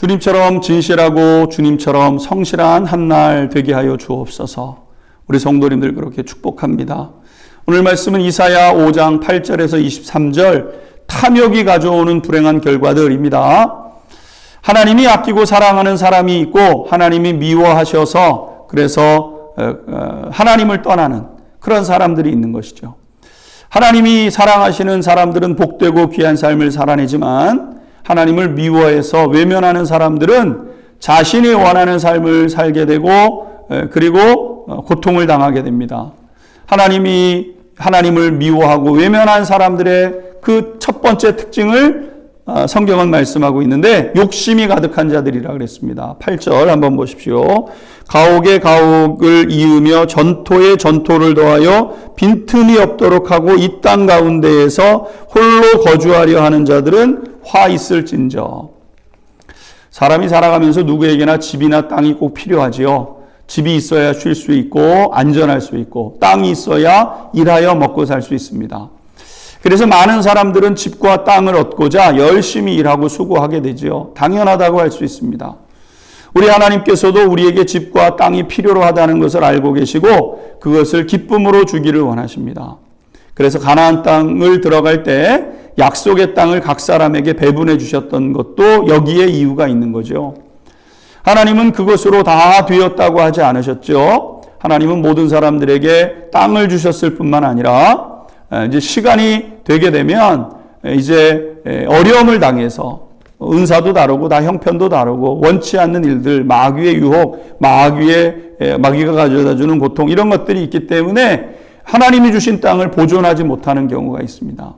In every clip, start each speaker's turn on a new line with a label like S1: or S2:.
S1: 주님처럼 진실하고 주님처럼 성실한 한 날 되게 하여 주옵소서. 우리 성도님들 그렇게 축복합니다. 오늘 말씀은 이사야 5장 8절에서 23절 탐욕이 가져오는 불행한 결과들입니다. 하나님이 아끼고 사랑하는 사람이 있고 하나님이 미워하셔서 그래서 하나님을 떠나는 그런 사람들이 있는 것이죠. 하나님이 사랑하시는 사람들은 복되고 귀한 삶을 살아내지만 하나님을 미워해서 외면하는 사람들은 자신이 원하는 삶을 살게 되고 그리고 고통을 당하게 됩니다. 하나님을 미워하고 외면한 사람들의 그 첫 번째 특징을 성경은 말씀하고 있는데 욕심이 가득한 자들이라 그랬습니다. 8절 한번 보십시오. 가옥에 가옥을 이으며 전토에 전토를 더하여 빈틈이 없도록 하고 이 땅 가운데에서 홀로 거주하려 하는 자들은 화 있을진저. 사람이 살아가면서 누구에게나 집이나 땅이 꼭 필요하지요. 집이 있어야 쉴 수 있고 안전할 수 있고 땅이 있어야 일하여 먹고 살 수 있습니다. 그래서 많은 사람들은 집과 땅을 얻고자 열심히 일하고 수고하게 되지요. 당연하다고 할 수 있습니다. 우리 하나님께서도 우리에게 집과 땅이 필요로 하다는 것을 알고 계시고 그것을 기쁨으로 주기를 원하십니다. 그래서 가나안 땅을 들어갈 때 약속의 땅을 각 사람에게 배분해 주셨던 것도 여기에 이유가 있는 거죠. 하나님은 그것으로 다 되었다고 하지 않으셨죠. 하나님은 모든 사람들에게 땅을 주셨을 뿐만 아니라 이제 시간이 되게 되면 이제 어려움을 당해서 은사도 다르고 다 형편도 다르고 원치 않는 일들, 마귀의 유혹, 마귀가 가져다 주는 고통 이런 것들이 있기 때문에 하나님이 주신 땅을 보존하지 못하는 경우가 있습니다.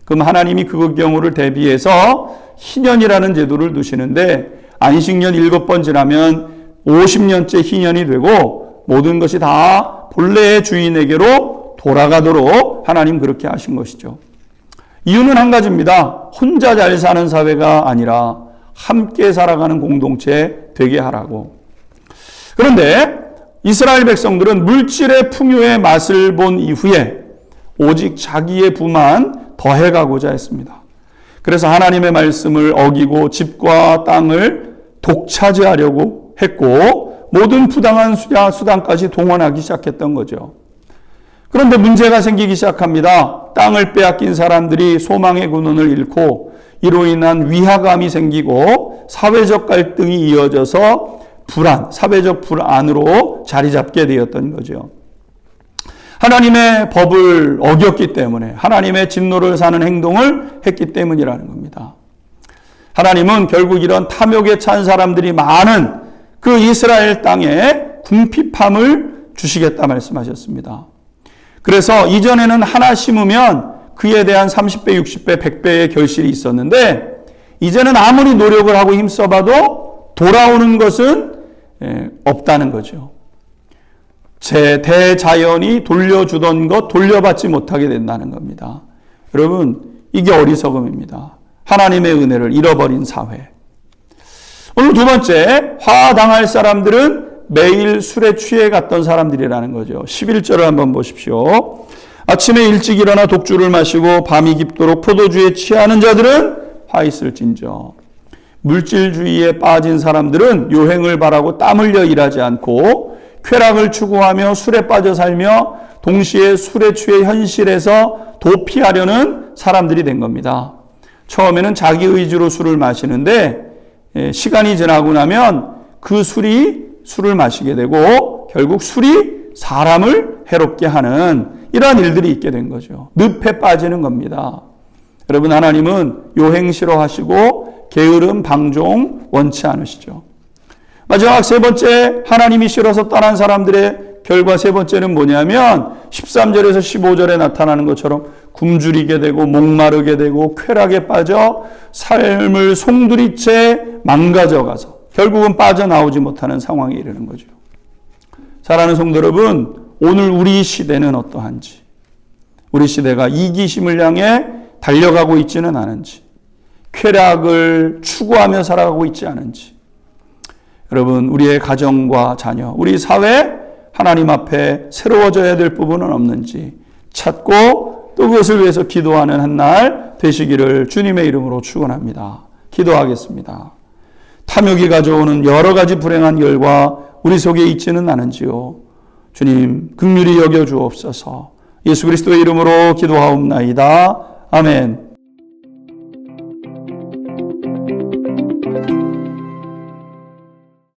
S1: 그럼 하나님이 그 경우를 대비해서 희년이라는 제도를 두시는데 안식년 7번 지나면 50년째 희년이 되고 모든 것이 다 본래의 주인에게로 돌아가도록 하나님 그렇게 하신 것이죠. 이유는 한 가지입니다. 혼자 잘 사는 사회가 아니라 함께 살아가는 공동체 되게 하라고. 그런데 이스라엘 백성들은 물질의 풍요의 맛을 본 이후에 오직 자기의 부만 더해가고자 했습니다. 그래서 하나님의 말씀을 어기고 집과 땅을 독차지하려고 했고 모든 부당한 수단까지 동원하기 시작했던 거죠. 그런데 문제가 생기기 시작합니다. 땅을 빼앗긴 사람들이 소망의 근원을 잃고 이로 인한 위화감이 생기고 사회적 갈등이 이어져서 사회적 불안으로 자리 잡게 되었던 거죠. 하나님의 법을 어겼기 때문에 하나님의 진노를 사는 행동을 했기 때문이라는 겁니다. 하나님은 결국 이런 탐욕에 찬 사람들이 많은 그 이스라엘 땅에 궁핍함을 주시겠다 말씀하셨습니다. 그래서 이전에는 하나 심으면 그에 대한 30배, 60배, 100배의 결실이 있었는데 이제는 아무리 노력을 하고 힘써봐도 돌아오는 것은 없다는 거죠. 대자연이 돌려주던 것 돌려받지 못하게 된다는 겁니다. 여러분 이게 어리석음입니다. 하나님의 은혜를 잃어버린 사회. 오늘 두 번째 화당할 사람들은 매일 술에 취해 갔던 사람들이라는 거죠. 11절을 한번 보십시오. 아침에 일찍 일어나 독주를 마시고 밤이 깊도록 포도주에 취하는 자들은 화 있을진저. 물질주의에 빠진 사람들은 요행을 바라고 땀 흘려 일하지 않고 쾌락을 추구하며 술에 빠져 살며 동시에 술에 취해 현실에서 도피하려는 사람들이 된 겁니다. 처음에는 자기 의지로 술을 마시는데 시간이 지나고 나면 그 술을 마시게 되고 결국 술이 사람을 해롭게 하는 이러한 일들이 있게 된 거죠. 늪에 빠지는 겁니다. 여러분 하나님은 요행 싫어하시고 게으름 방종 원치 않으시죠. 마지막 세 번째 하나님이 싫어서 떠난 사람들의 결과 세 번째는 뭐냐면 13절에서 15절에 나타나는 것처럼 굶주리게 되고 목마르게 되고 쾌락에 빠져 삶을 송두리째 망가져가서 결국은 빠져나오지 못하는 상황에 이르는 거죠. 사랑하는 성도 여러분, 오늘 우리 시대는 어떠한지, 우리 시대가 이기심을 향해 달려가고 있지는 않은지, 쾌락을 추구하며 살아가고 있지 않은지, 여러분 우리의 가정과 자녀, 우리 사회 하나님 앞에 새로워져야 될 부분은 없는지 찾고 또 그것을 위해서 기도하는 한 날 되시기를 주님의 이름으로 축원합니다. 기도하겠습니다. 탐욕이 가져오는 여러 가지 불행한 결과 우리 속에 있지는 않은지요. 주님 긍휼히 여겨 주옵소서. 예수 그리스도의 이름으로 기도하옵나이다. 아멘.